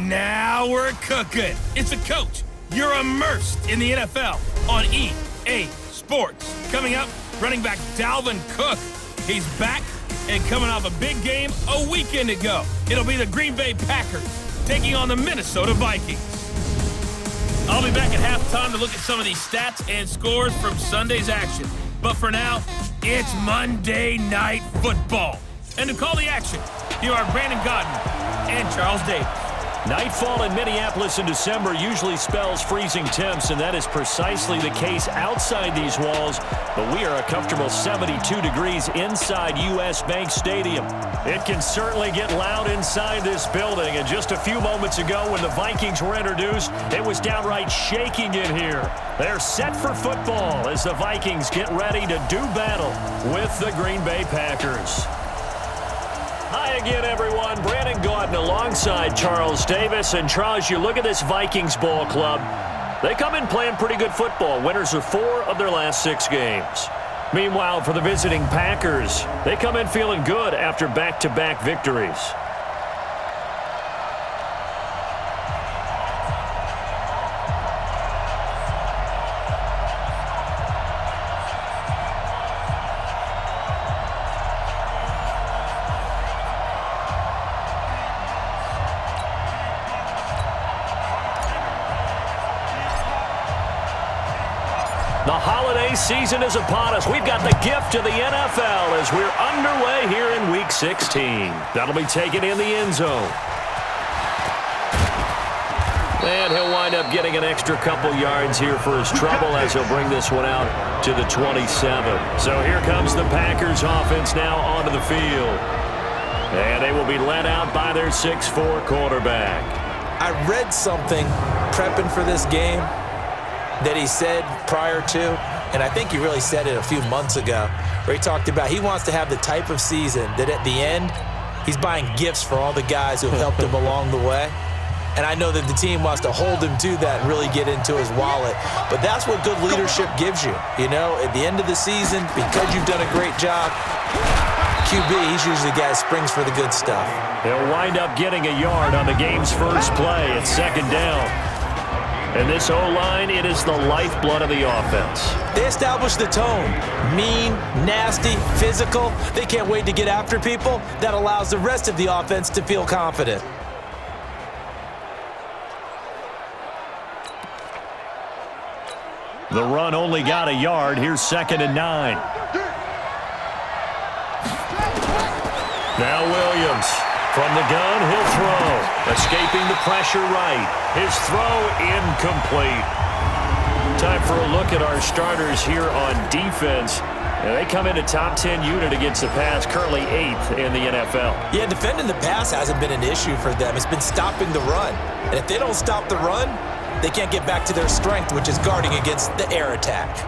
Now we're cooking. It's a coach. You're immersed in the NFL on EA Sports. Coming up, running back Dalvin Cook. He's back and coming off a big game a weekend ago. It'll be the Green Bay Packers taking on the Minnesota Vikings. I'll be back at halftime to look at some of these stats and scores from Sunday's action. But for now, it's Monday Night Football. And to call the action, here are Brandon Gaudin and Charles Davis. Nightfall in Minneapolis in December usually spells freezing temps, and that is precisely the case outside these walls. But we are a comfortable 72 degrees inside U.S. Bank Stadium. It can certainly get loud inside this building. And just a few moments ago when the Vikings were introduced, it was downright shaking in here. They're set for football as the Vikings get ready to do battle with the Green Bay Packers. Hi again, everyone. Brandon Gaudin alongside Charles Davis. And Charles, you look at this Vikings ball club. They come in playing pretty good football. Winners of 4 of their last 6 games. Meanwhile, for the visiting Packers, they come in feeling good after back-to-back victories. The holiday season is upon us. We've got the gift of the NFL as we're underway here in Week 16. That'll be taken in the end zone. And he'll wind up getting an extra couple yards here for his trouble as he'll bring this one out to the 27. So here comes the Packers offense now onto the field. And they will be led out by their 6'4" quarterback. I read something prepping for this game that he said prior to, and I think he really said it a few months ago, where he talked about he wants to have the type of season that at the end, he's buying gifts for all the guys who have helped him along the way. And I know that the team wants to hold him to that and really get into his wallet. But that's what good leadership gives you. You know, at the end of the season, because you've done a great job, QB, he's usually the guy that springs for the good stuff. He'll wind up getting a yard on the game's first play at 2nd down. And this O-line, it is the lifeblood of the offense. They establish the tone. Mean, nasty, physical. They can't wait to get after people. That allows the rest of the offense to feel confident. The run only got a yard. Here's 2nd and 9. Now Williams. From the gun, he'll throw. Escaping the pressure right. His throw incomplete. Time for a look at our starters here on defense. And they come in a top 10 unit against the pass, currently 8th in the NFL. Yeah, defending the pass hasn't been an issue for them. It's been stopping the run. And if they don't stop the run, they can't get back to their strength, which is guarding against the air attack.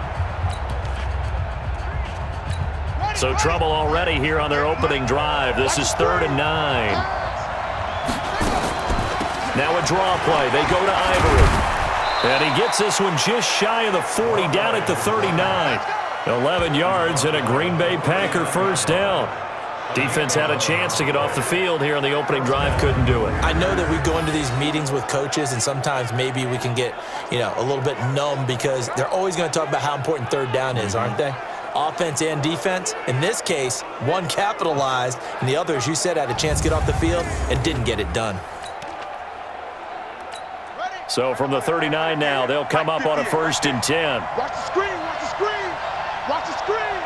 So trouble already here on their opening drive. This is 3rd and 9. Now a draw play. They go to Ivory. And he gets this one just shy of the 40, down at the 39. 11 yards and a Green Bay Packer first down. Defense had a chance to get off the field here on the opening drive. Couldn't do it. I know that we go into these meetings with coaches, and sometimes maybe we can get, a little bit numb because they're always going to talk about how important 3rd down is, aren't they? Offense and defense. In this case, one capitalized, and the other, as you said, had a chance to get off the field and didn't get it done. So from the 39 now, they'll come up on a 1st and 10. Watch the screen, watch the screen, watch the screen.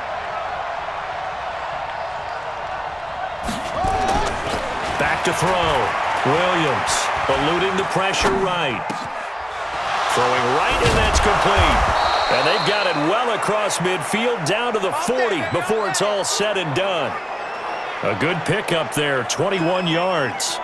Back to throw. Williams eluding the pressure right. Throwing right, and that's complete. And they've got it well across midfield, down to the 40 before it's all said and done. A good pickup there, 21 yards.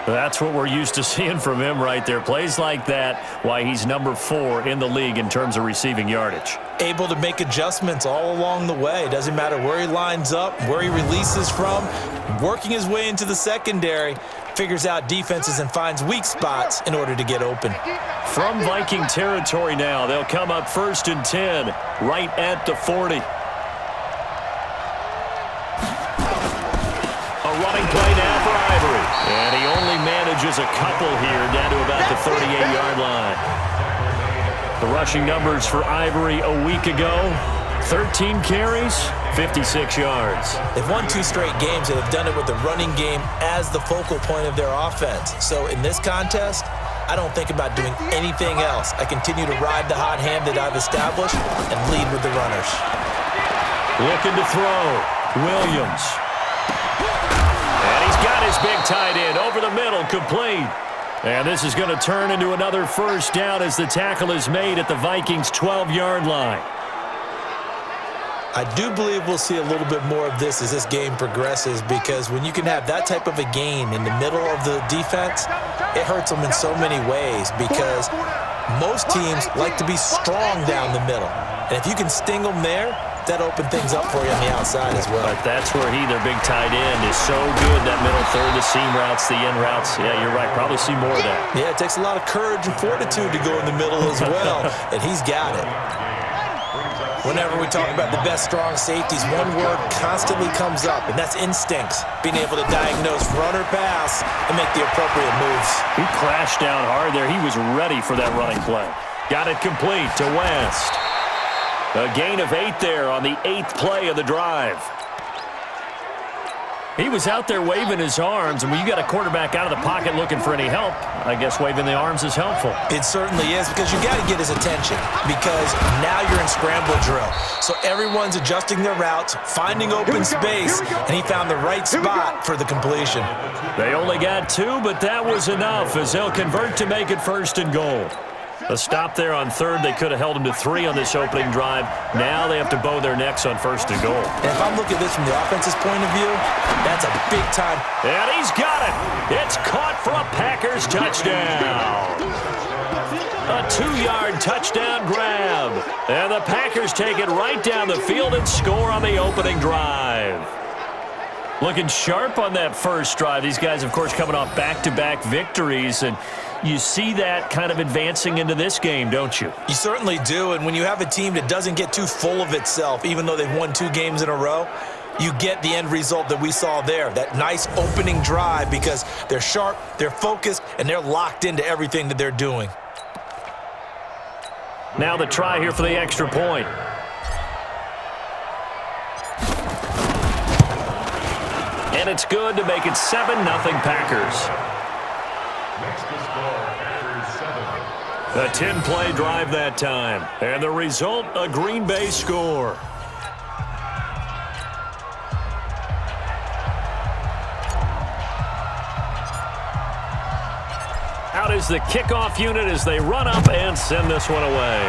That's what we're used to seeing from him right there. Plays like that, why he's number 4 in the league in terms of receiving yardage. Able to make adjustments all along the way. Doesn't matter where he lines up, where he releases from. Working his way into the secondary, figures out defenses and finds weak spots in order to get open. From Viking territory now, they'll come up 1st and 10, right at the 40. A running play now for Ivory. Ivory. And he only manages a couple here down to about the 38-yard line. The rushing numbers for Ivory a week ago, 13 carries, 56 yards. They've won 2 straight games and have done it with the running game as the focal point of their offense. So in this contest, I don't think about doing anything else. I continue to ride the hot hand that I've established and lead with the runners. Looking to throw. Williams. And he's got his big tight end over the middle, complete. And this is going to turn into another first down as the tackle is made at the Vikings' 12-yard line. I do believe we'll see a little bit more of this as this game progresses, because when you can have that type of a gain in the middle of the defense, it hurts them in so many ways, because most teams like to be strong down the middle. And if you can sting them there, that opens things up for you on the outside as well. But that's where their big tight end, is so good, that middle third, the seam routes, the in routes. Yeah, you're right. Probably see more of that. Yeah, it takes a lot of courage and fortitude to go in the middle as well, and he's got it. Whenever we talk about the best strong safeties, one word constantly comes up, and that's instincts. Being able to diagnose run or pass and make the appropriate moves. He crashed down hard there. He was ready for that running play. Got it complete to West. A gain of 8 there on the 8th play of the drive. He was out there waving his arms, and when you got a quarterback out of the pocket looking for any help, I guess waving the arms is helpful. It certainly is, because you got to get his attention, because now you're in scramble drill. So everyone's adjusting their routes, finding open space, and he found the right spot for the completion. They only got 2, but that was enough as they'll convert to make it 1st and goal. A stop there on 3rd. They could have held him to 3 on this opening drive. Now they have to bow their necks on 1st and goal. And if I'm looking at this from the offense's point of view, that's a big time. And he's got it. It's caught for a Packers touchdown. A 2-yard touchdown grab. And the Packers take it right down the field and score on the opening drive. Looking sharp on that first drive. These guys, of course, coming off back-to-back victories, and you see that kind of advancing into this game, don't you? You certainly do, and when you have a team that doesn't get too full of itself, even though they've won 2 games in a row, you get the end result that we saw there, that nice opening drive, because they're sharp, they're focused, and they're locked into everything that they're doing. Now the try here for the extra point. And it's good to make it 7-0 Packers. A 10-play drive that time. And the result, a Green Bay score. Out is the kickoff unit as they run up and send this one away.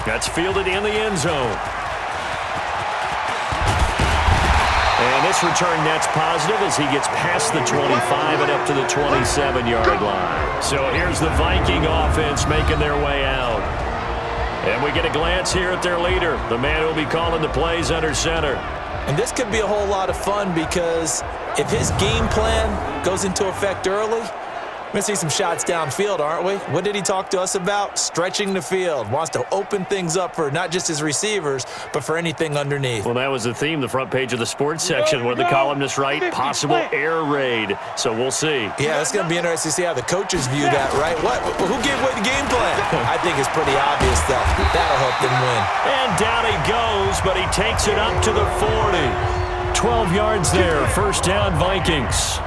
That's fielded in the end zone. And this return net's positive as he gets past the 25 and up to the 27-yard line. So here's the Viking offense making their way out. And we get a glance here at their leader, the man who'll be calling the plays under center. And this could be a whole lot of fun, because if his game plan goes into effect early, we're going to see some shots downfield, aren't we? What did he talk to us about? Stretching the field. Wants to open things up for not just his receivers, but for anything underneath. Well, that was the theme, the front page of the sports section. What did the columnists write? Possible air raid. So we'll see. Yeah, it's going to be interesting to see how the coaches view that, right? Who gave away the game plan? I think it's pretty obvious, though. That'll help them win. And down he goes, but he takes it up to the 40. 12 yards there. First down, Vikings.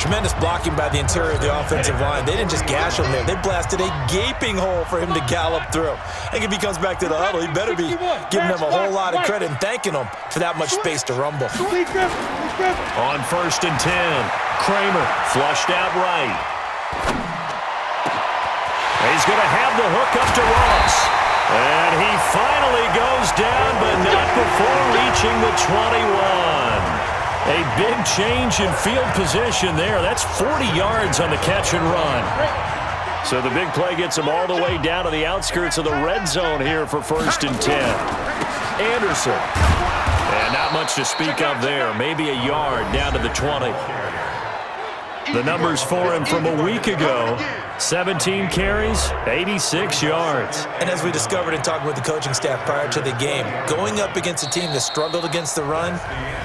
Tremendous blocking by the interior of the offensive line. They didn't just gash him there. They blasted a gaping hole for him to gallop through. I think if he comes back to the huddle, he better be giving them a whole lot of credit and thanking them for that much space to rumble. On 1st and 10, Kramer flushed out right. He's going to have the hook up to Ross. And he finally goes down, but not before reaching the 21. A big change in field position there. That's 40 yards on the catch and run. So the big play gets him all the way down to the outskirts of the red zone here for 1st and 10. Anderson. And not much to speak of there. Maybe a yard down to the 20. The numbers for him from a week ago: 17 carries, 86 yards. And as we discovered in talking with the coaching staff prior to the game, going up against a team that struggled against the run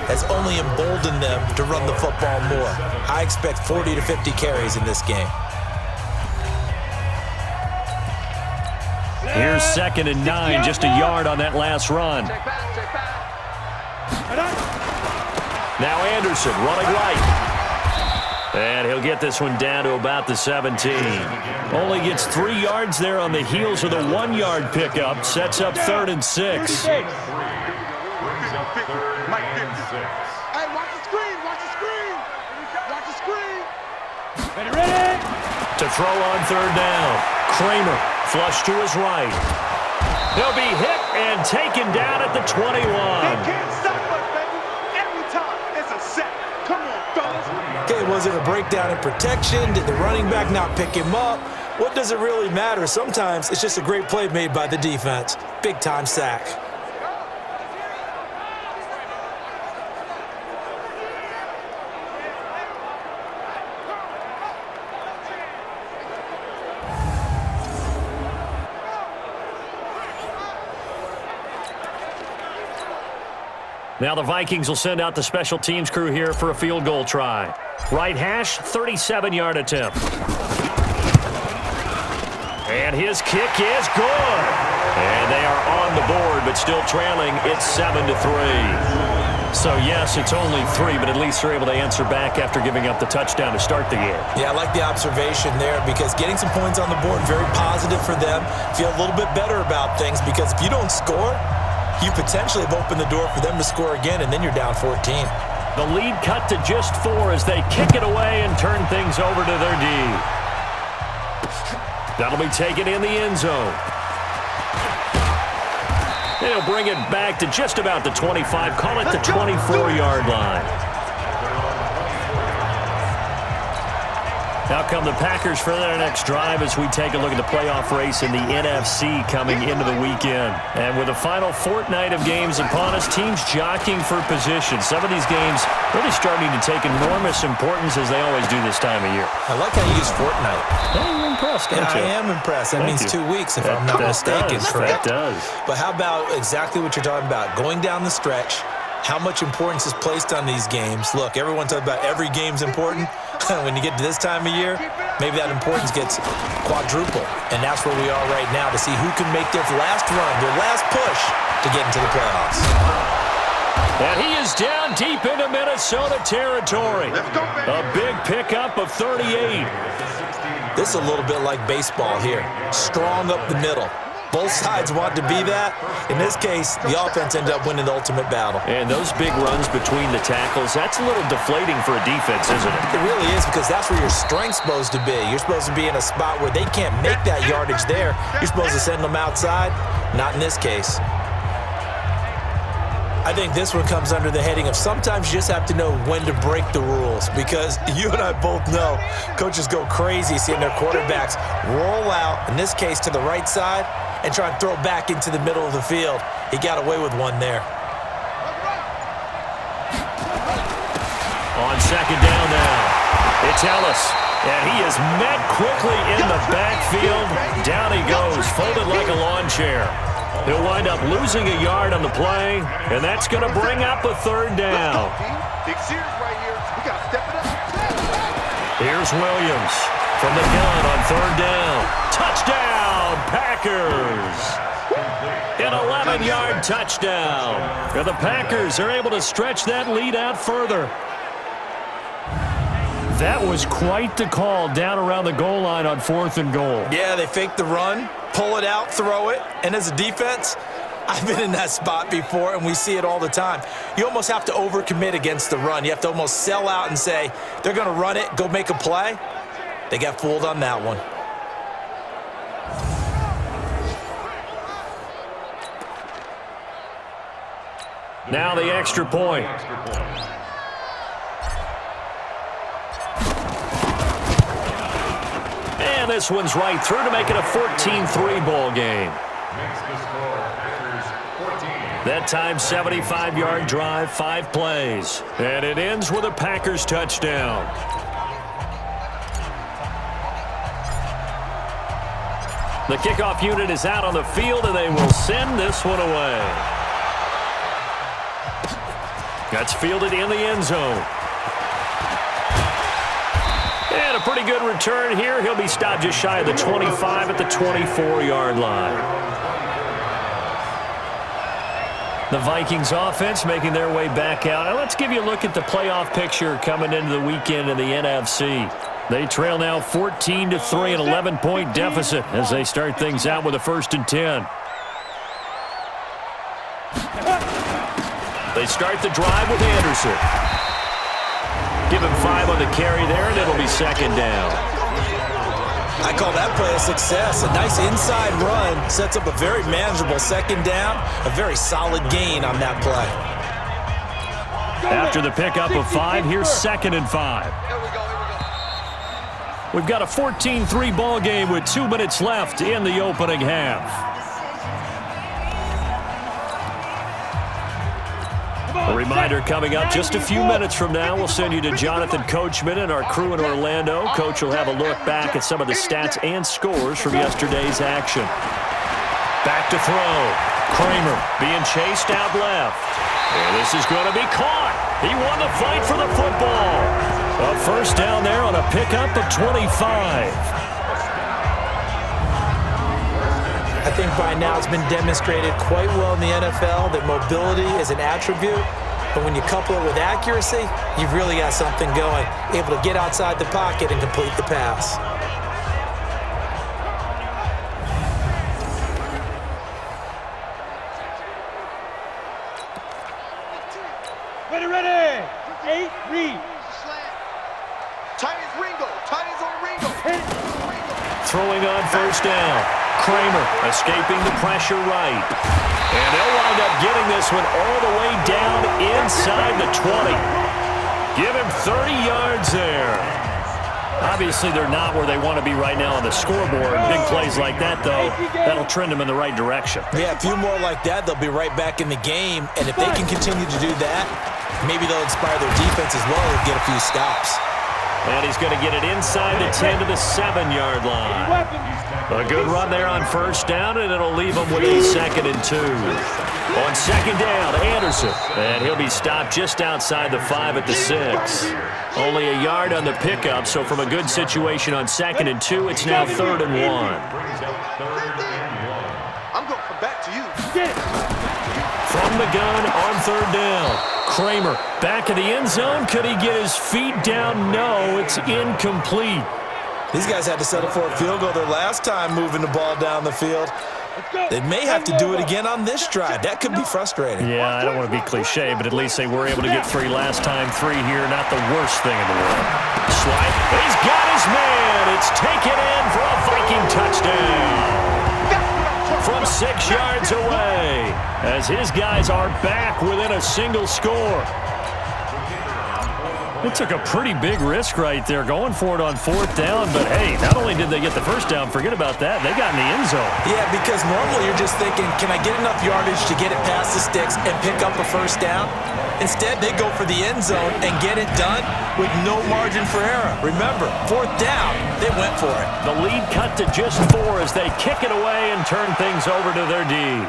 has only emboldened them to run the football more. I expect 40 to 50 carries in this game. Here's 2nd and 9, just a yard on that last run. Now Anderson running right. And he'll get this one down to about the 17. Only gets 3 yards there on the heels of the 1-yard pickup. Sets up 3rd and 6. Hey, watch the screen, watch the screen. Watch the screen. Ready. To throw on 3rd down. Kramer flush to his right. He'll be hit and taken down at the 21. They can't stop us, baby. Every time it's a sack. Come on, fellas. Okay, was it a breakdown in protection? Did the running back not pick him up? What does it really matter? Sometimes it's just a great play made by the defense. Big-time sack. Now the Vikings will send out the special teams crew here for a field goal try. Right hash, 37-yard attempt. And his kick is good. And they are on the board, but still trailing. It's 7-3. So, yes, it's only 3, but at least they're able to answer back after giving up the touchdown to start the game. Yeah, I like the observation there because getting some points on the board, very positive for them. Feel a little bit better about things because if you don't score, you potentially have opened the door for them to score again, and then you're down 14. The lead cut to just 4 as they kick it away and turn things over to their D. That'll be taken in the end zone. They'll bring it back to just about the 25, call it the 24-yard line. Now come the Packers for their next drive as we take a look at the playoff race in the NFC coming into the weekend. And with the final fortnight of games upon us, teams jockeying for position. Some of these games really starting to take enormous importance as they always do this time of year. I like how you use fortnight. Hey, you're impressed, aren't you? I am impressed. That means 2 weeks, if I'm not mistaken, correct? That does. But how about exactly what you're talking about? Going down the stretch, how much importance is placed on these games. Look, everyone talks about every game's important. When you get to this time of year, maybe that importance gets quadruple. And that's where we are right now to see who can make their last run, their last push to get into the playoffs. And he is down deep into Minnesota territory. A big pickup of 38. This is a little bit like baseball here. Strong up the middle. Both sides want to be that. In this case, the offense ended up winning the ultimate battle. And those big runs between the tackles, that's a little deflating for a defense, isn't it? It really is because that's where your strength's supposed to be. You're supposed to be in a spot where they can't make that yardage there. You're supposed to send them outside. Not in this case. I think this one comes under the heading of sometimes you just have to know when to break the rules because you and I both know coaches go crazy seeing their quarterbacks roll out, in this case to the right side, and try and throw back into the middle of the field. He got away with one there. On 2nd down now, it's Ellis. And he is met quickly in the backfield. Down he goes, folded like a lawn chair. He'll wind up losing a yard on the play, and that's going to bring up a 3rd down. Here's Williams from the gun on 3rd down. Touchdown, Packers! An 11-yard touchdown. And the Packers are able to stretch that lead out further. That was quite the call down around the goal line on 4th and goal. Yeah, they fake the run, pull it out, throw it, and as a defense, I've been in that spot before, and we see it all the time. You almost have to overcommit against the run. You have to almost sell out and say, they're going to run it, go make a play. They got fooled on that one. Now the extra point. And this one's right through to make it a 14-3 ball game. That time, 75-yard drive, 5 plays. And it ends with a Packers touchdown. The kickoff unit is out on the field, and they will send this one away. That's fielded in the end zone. And a pretty good return here. He'll be stopped just shy of the 25 at the 24-yard line. The Vikings offense making their way back out. Now let's give you a look at the playoff picture coming into the weekend in the NFC. They trail now 14-3, an 11-point deficit as they start things out with a 1st and 10. They start the drive with Anderson. Give him 5 on the carry there, and it'll be 2nd down. I call that play a success. A nice inside run sets up a very manageable 2nd down, a very solid gain on that play. After the pickup of 5, here's 2nd and 5. We've got a 14-3 ball game with 2 minutes left in the opening half. A reminder coming up just a few minutes from now. We'll send you to Jonathan Coachman and our crew in Orlando. Coach will have a look back at some of the stats and scores from yesterday's action. Back to throw. Kramer being chased out left. And this is going to be caught. He won the fight for the football. A 1st down there on a pickup of 25. I think by now it's been demonstrated quite well in the NFL that mobility is an attribute, but when you couple it with accuracy, you've really got something going, able to get outside the pocket and complete the pass. Ready. 8, read. Titans Ringo. Titans on Ringo. Throwing on 1st down. Kramer escaping the pressure right. And they'll wind up getting this one all the way down inside the 20. Give him 30 yards there. Obviously, they're not where they want to be right now on the scoreboard. Big plays like that, though, that'll trend them in the right direction. Yeah, a few more like that, they'll be right back in the game. And if they can continue to do that, maybe they'll inspire their defense as well and get a few stops. And he's going to get it inside the 10 to the 7-yard line. A good run there on 1st down, and it'll leave him with a 2nd and 2. On 2nd down, Anderson. And he'll be stopped just outside the 5 at the 6. Only a yard on the pickup, so from a good situation on 2nd and 2, it's now 3rd and 1. I'm going to come back to you. From the gun on 3rd down. Kramer back in the end zone. Could he get his feet down? No, it's incomplete. These guys had to settle for a field goal their last time moving the ball down the field. They may have to do it again on this drive. That could be frustrating. Yeah, I don't want to be cliche, but at least they were able to get 3 last time. 3 here, not the worst thing in the world. Swipe. He's got his man. It's taken in for a Viking touchdown. From 6 yards away, as his guys are back within a single score. It took a pretty big risk right there going for it on 4th down, but hey, not only did they get the 1st down, forget about that, they got in the end zone. Yeah, because normally you're just thinking, can I get enough yardage to get it past the sticks and pick up a 1st down? Instead, they go for the end zone and get it done with no margin for error. Remember, 4th down, they went for it. The lead cut to just 4 as they kick it away and turn things over to their D.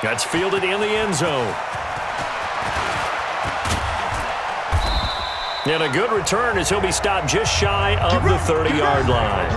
That's fielded in the end zone. And a good return as he'll be stopped just shy of the 30-yard line.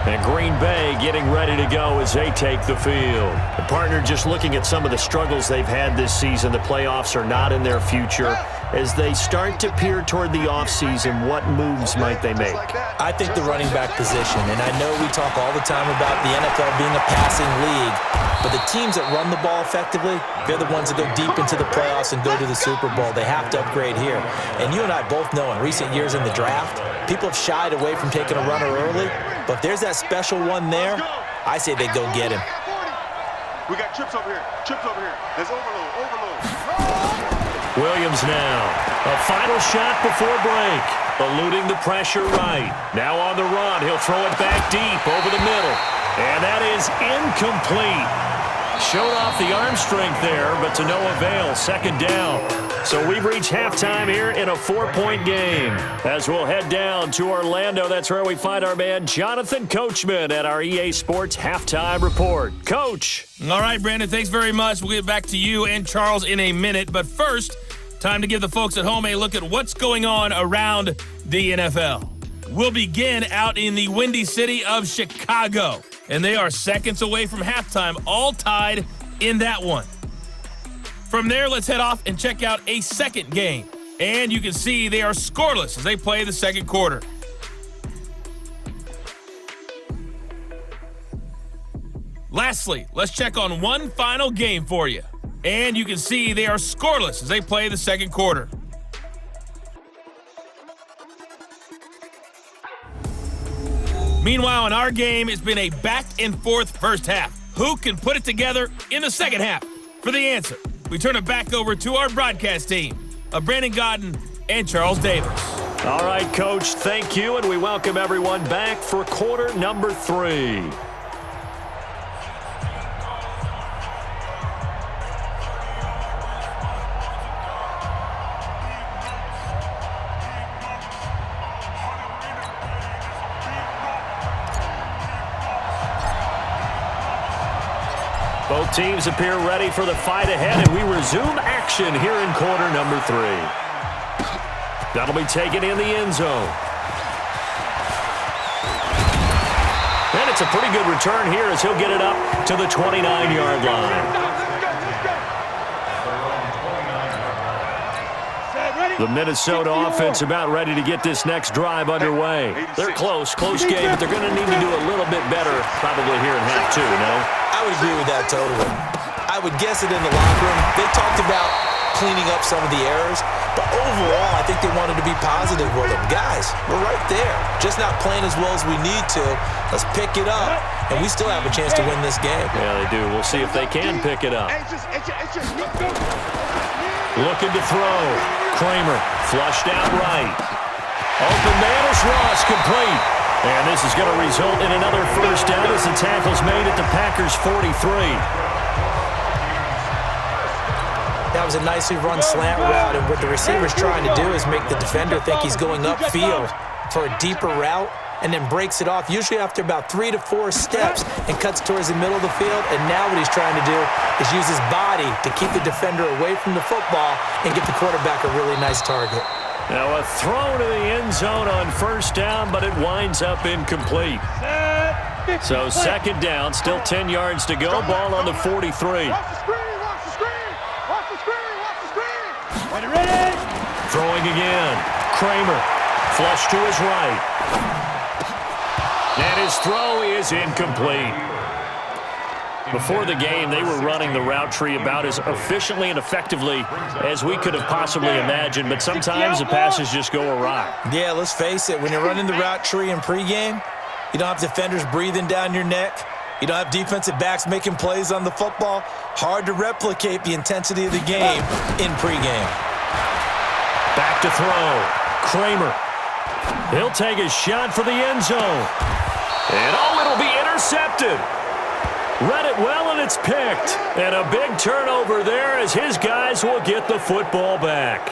And Green Bay getting ready to go as they take the field. The partner just looking at some of the struggles they've had this season. The playoffs are not in their future. As they start to peer toward the offseason, what moves might they make? I think the running back position, and I know we talk all the time about the NFL being a passing league, but the teams that run the ball effectively, they're the ones that go deep into the playoffs and go to the Super Bowl. They have to upgrade here. And you and I both know in recent years in the draft, people have shied away from taking a runner early, but if there's that special one there, I say they go get him. We got trips over here. Trips over here. There's overload. Williams now. A final shot before break. Eluding the pressure right. Now on the run. He'll throw it back deep over the middle. And that is incomplete. Showed off the arm strength there, but to no avail. Second down. So we've reached halftime here in a 4-point game. As we'll head down to Orlando, that's where we find our man Jonathan Coachman at our EA Sports Halftime Report. Coach. All right, Brandon, thanks very much. We'll get back to you and Charles in a minute. But first, time to give the folks at home a look at what's going on around the NFL. We'll begin out in the Windy City of Chicago. And they are seconds away from halftime, all tied in that one. From there, let's head off and check out a second game. And you can see they are scoreless as they play the second quarter. Lastly, let's check on one final game for you. And you can see they are scoreless as they play the second quarter. Meanwhile, in our game, it's been a back-and-forth first half. Who can put it together in the second half? For the answer, we turn it back over to our broadcast team of Brandon Godden and Charles Davis. All right, Coach, thank you, and we welcome everyone back for quarter number 3. Both teams appear ready for the fight ahead, and we resume action here in quarter number 3. That'll be taken in the end zone. And it's a pretty good return here as he'll get it up to the 29-yard line. The Minnesota offense about ready to get this next drive underway. They're close game, but they're going to need to do a little bit better probably here in half 2, no? I would agree with that totally. I would guess it in the locker room. They talked about cleaning up some of the errors, but overall, I think they wanted to be positive with them. Guys, we're right there. Just not playing as well as we need to. Let's pick it up, and we still have a chance to win this game. Yeah, they do. We'll see if they can pick it up. Looking to throw. Kramer flushed out right. Open man is Ross, complete. And this is going to result in another first down as the tackle's made at the Packers' 43. That was a nicely run slant route, and what the receiver's trying to do is make the defender think he's going upfield for a deeper route, and then breaks it off, usually after about 3 to 4 steps, and cuts towards the middle of the field. And now what he's trying to do is use his body to keep the defender away from the football and get the quarterback a really nice target. Now a throw to the end zone on first down, but it winds up incomplete. So second down, still 10 yards to go, ball on the 43. Throwing again. Kramer, flush to his right. And his throw is incomplete. Before the game, they were running the route tree about as efficiently and effectively as we could have possibly imagined, but sometimes the passes just go awry. Yeah, let's face it, when you're running the route tree in pregame, you don't have defenders breathing down your neck. You don't have defensive backs making plays on the football. Hard to replicate the intensity of the game in pregame. Back to throw. Kramer. He'll take a shot for the end zone. And it'll be intercepted. Read it well, and it's picked. And a big turnover there as his guys will get the football back.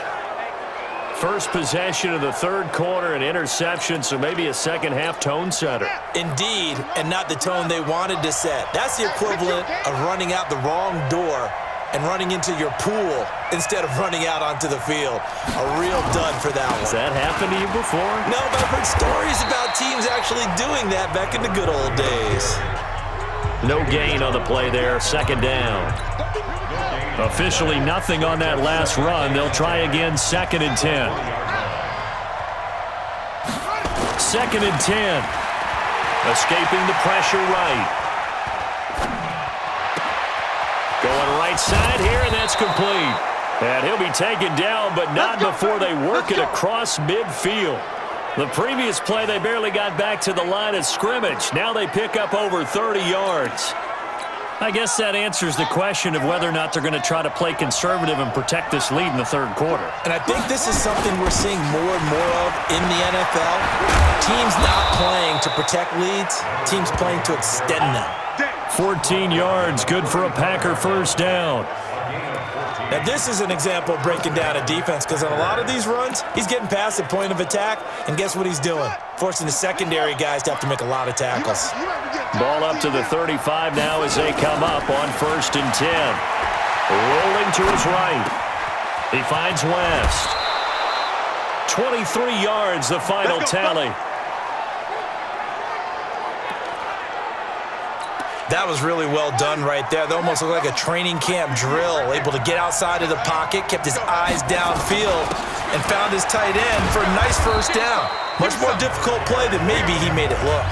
First possession of the third quarter, an interception, so maybe a second-half tone setter. Indeed, and not the tone they wanted to set. That's the equivalent of running out the wrong door and running into your pool instead of running out onto the field. A real dud for that one. Has that happened to you before? No, but I've heard stories about teams actually doing that back in the good old days. No gain on the play there, second down. Officially nothing on that last run. They'll try again, second and 10. Second and 10. Escaping the pressure right. Going right side here, and that's complete. And he'll be taken down, but not before they work it across midfield. The previous play, they barely got back to the line of scrimmage. Now they pick up over 30 yards. I guess that answers the question of whether or not they're going to try to play conservative and protect this lead in the third quarter. And I think this is something we're seeing more and more of in the NFL. Teams not playing to protect leads, teams playing to extend them. 14 yards, good for a Packer first down. Now, this is an example of breaking down a defense because on a lot of these runs, he's getting past the point of attack, and guess what he's doing? Forcing the secondary guys to have to make a lot of tackles. Ball up to the 35 now as they come up on 1st and 10. Rolling to his right. He finds West. 23 yards, the final tally. That was really well done right there. That almost looked like a training camp drill. Able to get outside of the pocket, kept his eyes downfield, and found his tight end for a nice first down. Much more difficult play than maybe he made it look.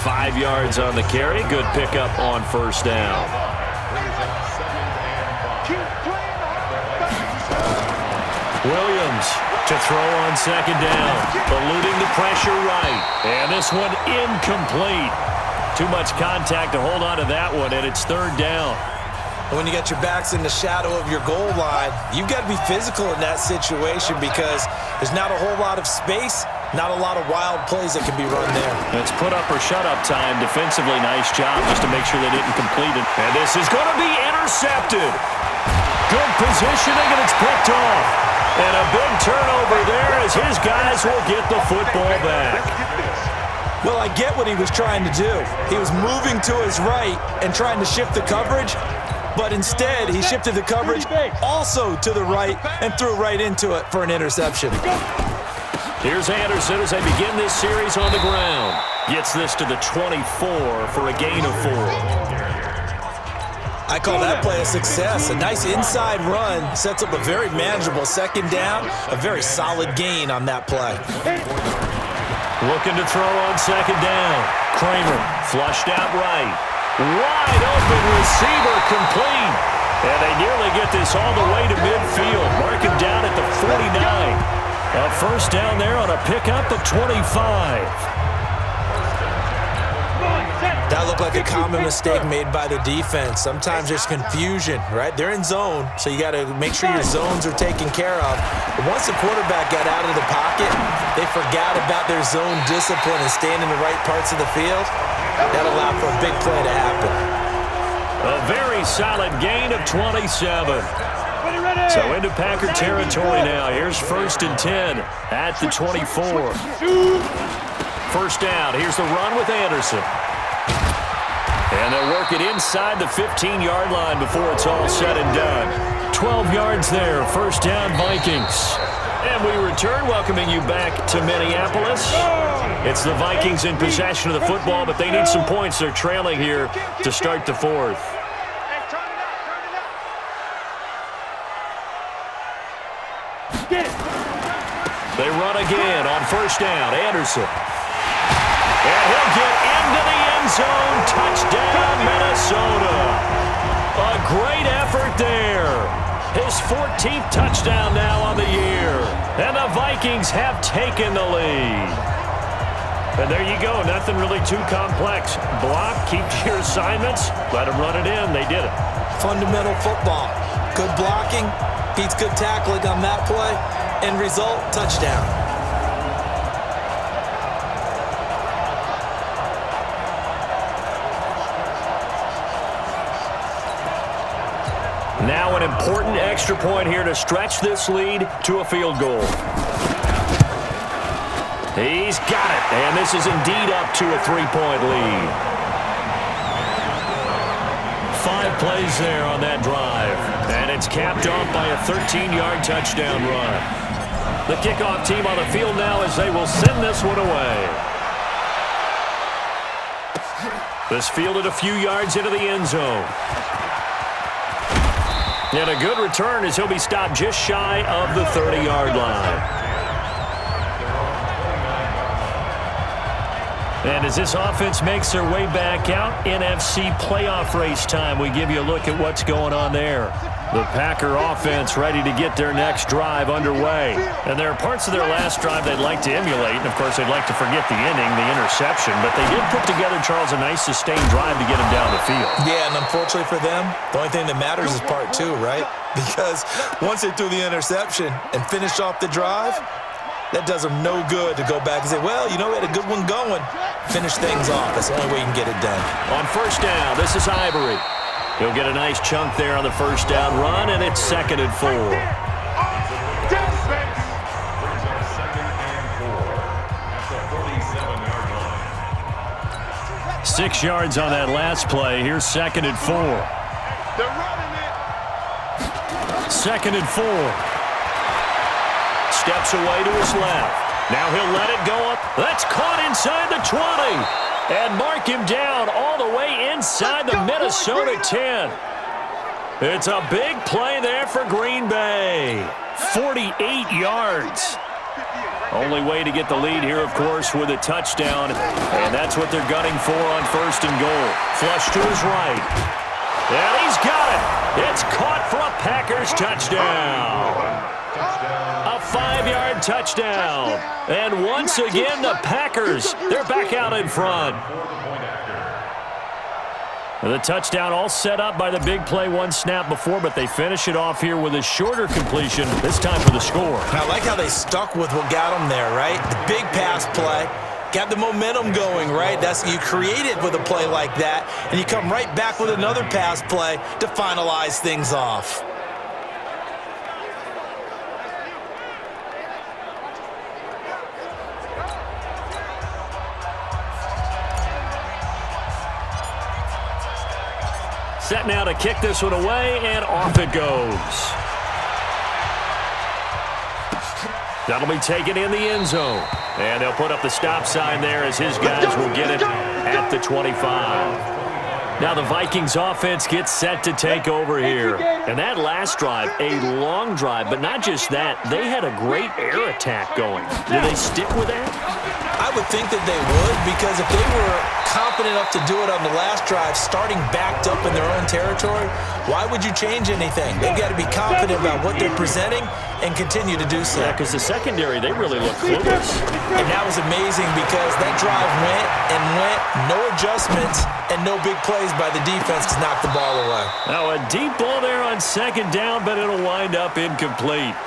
5 yards on the carry. Good pickup on first down. Williams to throw on 2nd down. Eluding the pressure right. And this one incomplete. Too much contact to hold on to that one, and it's 3rd down. When you got your backs in the shadow of your goal line, you've got to be physical in that situation because there's not a whole lot of space, not a lot of wild plays that can be run there. It's put up or shut up time. Defensively, nice job just to make sure they didn't complete it. And this is going to be intercepted. Good positioning, and it's picked off. And a big turnover there as his guys will get the football back. Well, I get what he was trying to do. He was moving to his right and trying to shift the coverage, but instead he shifted the coverage also to the right and threw right into it for an interception. Here's Anderson as they begin this series on the ground. Gets this to the 24 for a gain of 4. I call that play a success. A nice inside run sets up a very manageable 2nd down, a very solid gain on that play. Looking to throw on 2nd down. Kramer flushed out right. Wide open receiver complete. And they nearly get this all the way to midfield. Mark him down at the 49. A first down there on a pickup of 25. That looked like a common mistake made by the defense. Sometimes there's confusion, right? They're in zone, so you got to make sure your zones are taken care of. But once the quarterback got out of the pocket, they forgot about their zone discipline and staying in the right parts of the field. That allowed for a big play to happen. A very solid gain of 27. So into Packer territory now. Here's 1st and 10 at the 24. First down. Here's the run with Anderson. And they'll work it inside the 15-yard line before it's all said and done. 12 yards there, first down Vikings. And we return, welcoming you back to Minneapolis. It's the Vikings in possession of the football, but they need some points. They're trailing here to start the 4th. They run again on first down. Anderson. And he'll get into the end zone. Touchdown, Minnesota. A great effort there. His 14th touchdown now on the year. And the Vikings have taken the lead. And there you go. Nothing really too complex. Block, keep to your assignments. Let them run it in. They did it. Fundamental football. Good blocking. Beats good tackling on that play. End result, touchdown. Now an important extra point here to stretch this lead to a field goal. He's got it, and this is indeed up to a 3-point lead. 5 plays there on that drive, and it's capped off by a 13-yard touchdown run. The kickoff team on the field now as they will send this one away. This fielded a few yards into the end zone. And a good return as he'll be stopped just shy of the 30-yard line. And as this offense makes their way back out, NFC playoff race time, we give you a look at what's going on there. The Packer offense ready to get their next drive underway. And there are parts of their last drive they'd like to emulate. And, of course, they'd like to forget the inning, the interception. But they did put together, Charles, a nice sustained drive to get them down the field. Yeah, and unfortunately for them, the only thing that matters is part 2, right? Because once they threw the interception and finished off the drive, That does him no good to go back and say, well, you know, we had a good one going. Finish things off. That's the only way you can get it done. On first down, this is Ivory. He'll get a nice chunk there on the first down run, and it's 2nd and 4. 6 yards on that last play. Here's 2nd and 4. They're running it. 2nd and 4. Steps away to his left. Now he'll let it go up. That's caught inside the 20. And mark him down all the way inside the Minnesota 10. It's a big play there for Green Bay. 48 yards. Only way to get the lead here, of course, with a touchdown. And that's what they're gunning for on 1st and goal. Flush to his right. And he's got it. It's caught for a Packers touchdown. A 5-yard touchdown. And once again, the Packers, they're back out in front. The touchdown all set up by the big play one snap before, but they finish it off here with a shorter completion, this time for the score. I like how they stuck with what got them there, right? The big pass play. Got the momentum going, right? That's you create it with a play like that, and you come right back with another pass play to finalize things off. Set now to kick this one away, and off it goes. That'll be taken in the end zone. And they'll put up the stop sign there as his guys will get it at the 25. Now the Vikings offense gets set to take over here. And that last drive, a long drive, but not just that. They had a great air attack going. Do they stick with that? I would think that they would, because if they were confident enough to do it on the last drive, starting backed up in their own territory, why would you change anything? They've got to be confident about what they're presenting and continue to do so. Yeah, because the secondary, they really look clueless. And that was amazing because that drive went and went, no adjustments, and no big plays by the defense to knock the ball away. Now a deep ball there on 2nd down, but it'll wind up incomplete.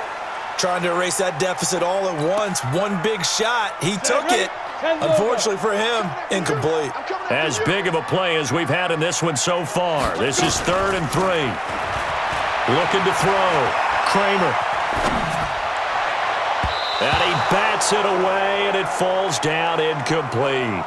Trying to erase that deficit all at once. One big shot. He took it. Unfortunately for him, incomplete. As big of a play as we've had in this one so far. This is 3rd and 3. Looking to throw. Kramer. And he bats it away, and it falls down incomplete.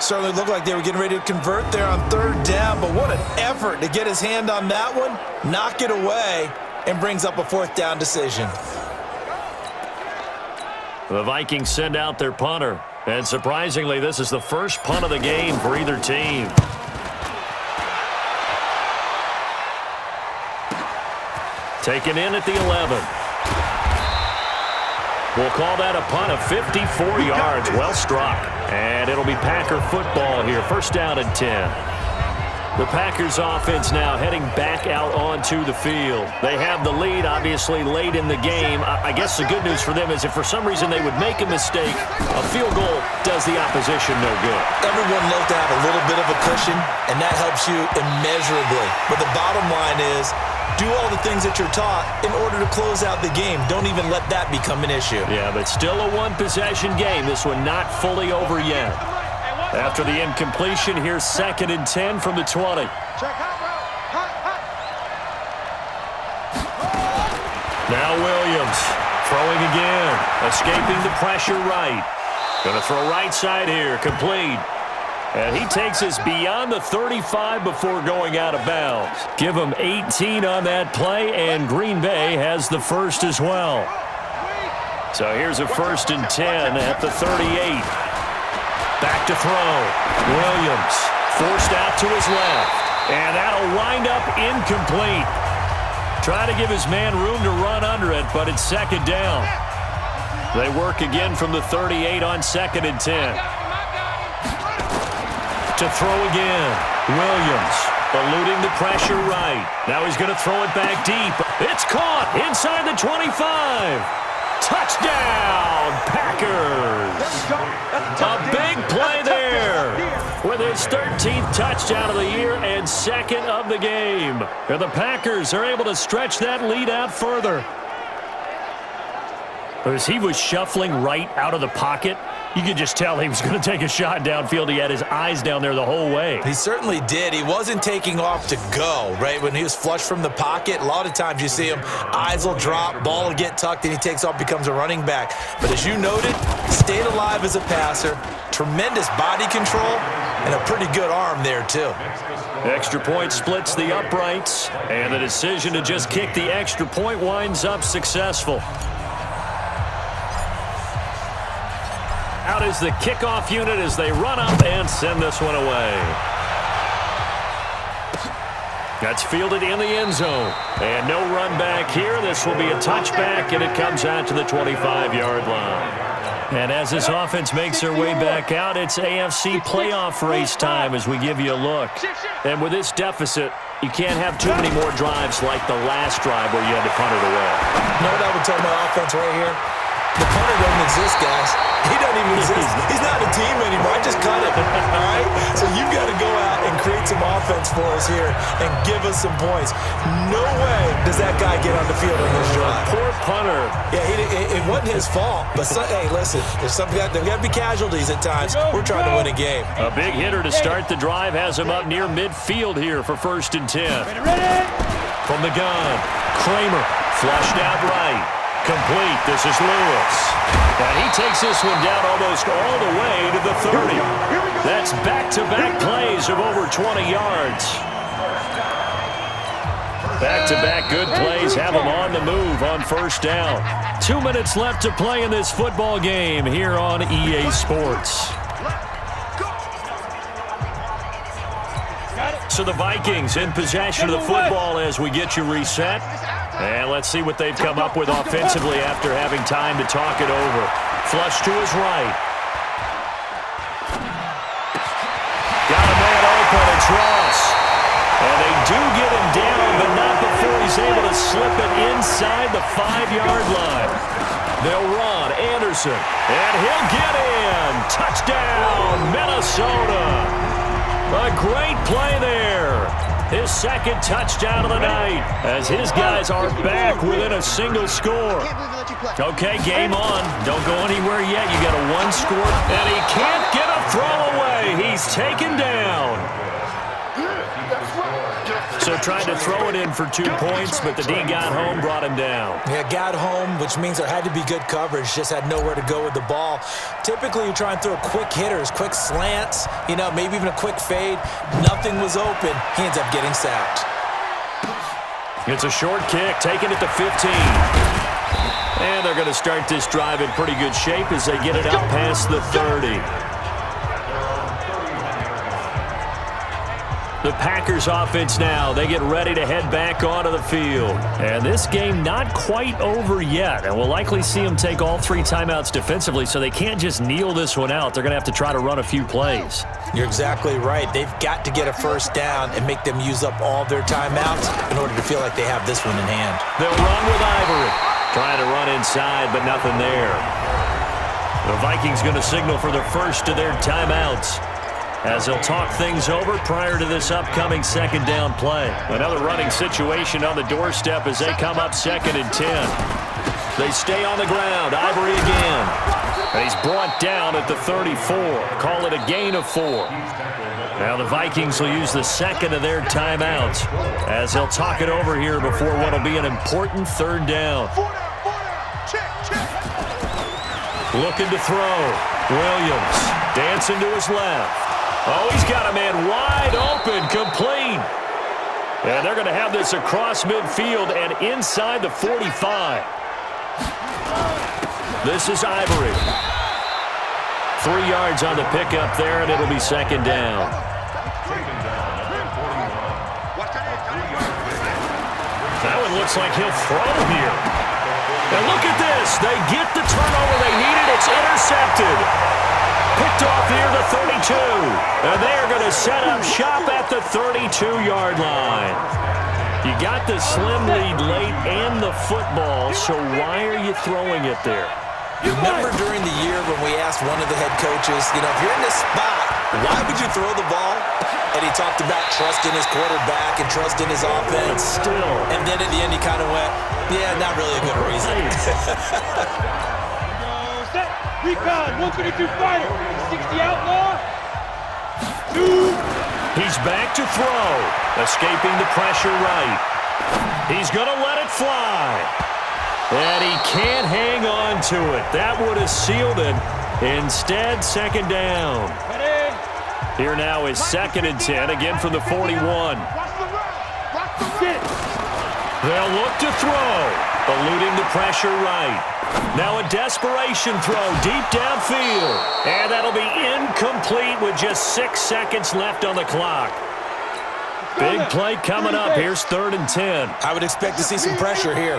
Certainly looked like they were getting ready to convert there on 3rd down, but what an effort to get his hand on that one, knock it away, and brings up a 4th down decision. The Vikings send out their punter, and surprisingly, this is the first punt of the game for either team. Taken in at the 11. We'll call that a punt of 54 yards. Well struck. And it'll be Packer football here. 1st down and 10. The Packers offense now heading back out onto the field. They have the lead, obviously, late in the game. I guess the good news for them is if for some reason they would make a mistake, a field goal does the opposition no good. Everyone loves to have a little bit of a cushion, and that helps you immeasurably. But the bottom line is, do all the things that you're taught in order to close out the game. Don't even let that become an issue. Yeah, but still a one-possession game. This one not fully over yet. After the incompletion, here's 2nd and 10 from the 20. Now Williams throwing again, escaping the pressure right. Going to throw right side here, complete. And he takes us beyond the 35 before going out of bounds. Give him 18 on that play, and Green Bay has the first as well. So here's a 1st and 10 at the 38. Back to throw. Williams forced out to his left. And that'll wind up incomplete. Trying to give his man room to run under it, but it's 2nd down. They work again from the 38 on 2nd and 10. To throw again. Williams eluding the pressure right. Now he's going to throw it back deep. It's caught inside the 25. Touchdown, Packers. A big play there with his 13th touchdown of the year and 2nd of the game. And the Packers are able to stretch that lead out further. As he was shuffling right out of the pocket, you could just tell he was going to take a shot downfield. He had his eyes down there the whole way. He certainly did. He wasn't taking off to go, right? When he was flush from the pocket, a lot of times you see him, eyes will drop, ball will get tucked, and he takes off, becomes a running back. But as you noted, stayed alive as a passer, tremendous body control, and a pretty good arm there, too. Extra point splits the uprights, and the decision to just kick the extra point winds up successful. Out is the kickoff unit as they run up and send this one away. That's fielded in the end zone. And no run back here. This will be a touchback, and it comes out to the 25-yard line. And as this offense makes their way back out, it's AFC playoff race time as we give you a look. And with this deficit, you can't have too many more drives like the last drive where you had to punt it away. You know what I would tell my offense right here? The punter doesn't exist, guys. He doesn't even exist. He's not a team anymore. I just cut him, all right? So you've got to go out and create some offense for us here and give us some points. No way does that guy get on the field on this drive. Poor punter. Yeah, it wasn't his fault. But, hey, listen, there's got to be casualties at times. We're trying to win a game. A big hitter to start the drive has him up near midfield here for 1st and 10. From the gun, Kramer flushed out right. Complete. This is Lewis. And he takes this one down almost all the way to the 30. That's back-to-back plays of over 20 yards. Back-to-back good plays have him on the move on 1st down. 2 minutes left to play in this football game here on EA Sports. So the Vikings in possession of the football as we get you reset. And let's see what they've come up with offensively after having time to talk it over. Flush to his right. Got a man open. It's Ross. And they do get him down, but not before he's able to slip it inside the 5-yard line. They'll run. Anderson. And he'll get in. Touchdown, Minnesota. A great play there. His 2nd touchdown of the night as his guys are back within a single score. Okay, game on. Don't go anywhere yet. You got a 1 score, and he can't get a throw away. He's taken down. So tried to throw it in for 2 points, but the D got home, brought him down. Yeah, got home, which means there had to be good coverage. Just had nowhere to go with the ball. Typically, you try and throw quick hitters, quick slants, maybe even a quick fade. Nothing was open. He ends up getting sacked. It's a short kick, taking it to 15. And they're going to start this drive in pretty good shape as they get it out past the 30. The Packers offense now, they get ready to head back onto the field. And this game not quite over yet. And we'll likely see them take all 3 timeouts defensively, so they can't just kneel this one out. They're going to have to try to run a few plays. You're exactly right. They've got to get a 1st down and make them use up all their timeouts in order to feel like they have this one in hand. They'll run with Ivory. Trying to run inside, but nothing there. The Vikings going to signal for the first of their timeouts as they'll talk things over prior to this upcoming 2nd down play. Another running situation on the doorstep as they come up 2nd and 10. They stay on the ground. Ivory again. And he's brought down at the 34. Call it a gain of 4. Now the Vikings will use the 2nd of their timeouts as they'll talk it over here before what will be an important 3rd down. Looking to throw. Williams dancing to his left. Oh, he's got a man wide open, complete. And they're going to have this across midfield and inside the 45. This is Ivory. 3 yards on the pickup there, and it'll be 2nd down. That one looks like he'll throw here. And look at this. They get the turnover they needed. It's intercepted. Picked off near the 32. And they are going to set up shop at the 32-yard line. You got the slim lead late and the football, so why are you throwing it there? Remember during the year when we asked one of the head coaches, if you're in this spot, why would you throw the ball? And he talked about trusting his quarterback and trusting his offense. Still. And then at the end, he kind of went, yeah, not really a good reason. Set. Recon. 122 fighter. 60 outlaw. 2. He's back to throw. Escaping the pressure right. He's going to let it fly. And he can't hang on to it. That would have sealed it. Instead, second down. Here now is 2nd and 10, again from the 41. They'll look to throw. Eluding the pressure right. Now a desperation throw deep downfield. And that'll be incomplete with just 6 seconds left on the clock. Big play coming up. Here's 3rd and 10. I would expect to see some pressure here.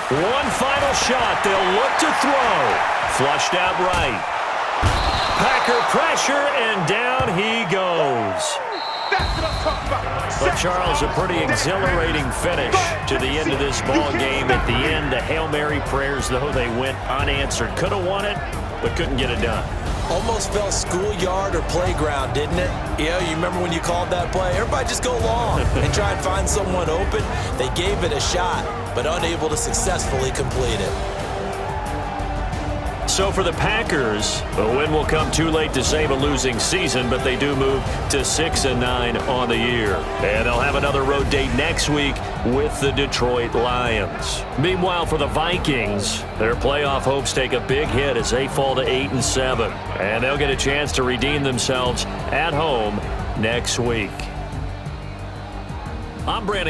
One final shot. They'll look to throw. Flushed out right. Packer pressure, and down he goes. But Charles, a pretty exhilarating finish to the end of this ball game. At the end, the Hail Mary prayers, though, they went unanswered. Could have won it, but couldn't get it done. Almost felt schoolyard or playground, didn't it? Yeah, you remember when you called that play? Everybody just go long and try and find someone open. They gave it a shot, but unable to successfully complete it. So for the Packers, a win will come too late to save a losing season, but they do move to 6-9 on the year. And they'll have another road date next week with the Detroit Lions. Meanwhile, for the Vikings, their playoff hopes take a big hit as they fall to 8-7. And they'll get a chance to redeem themselves at home next week. I'm Brandon.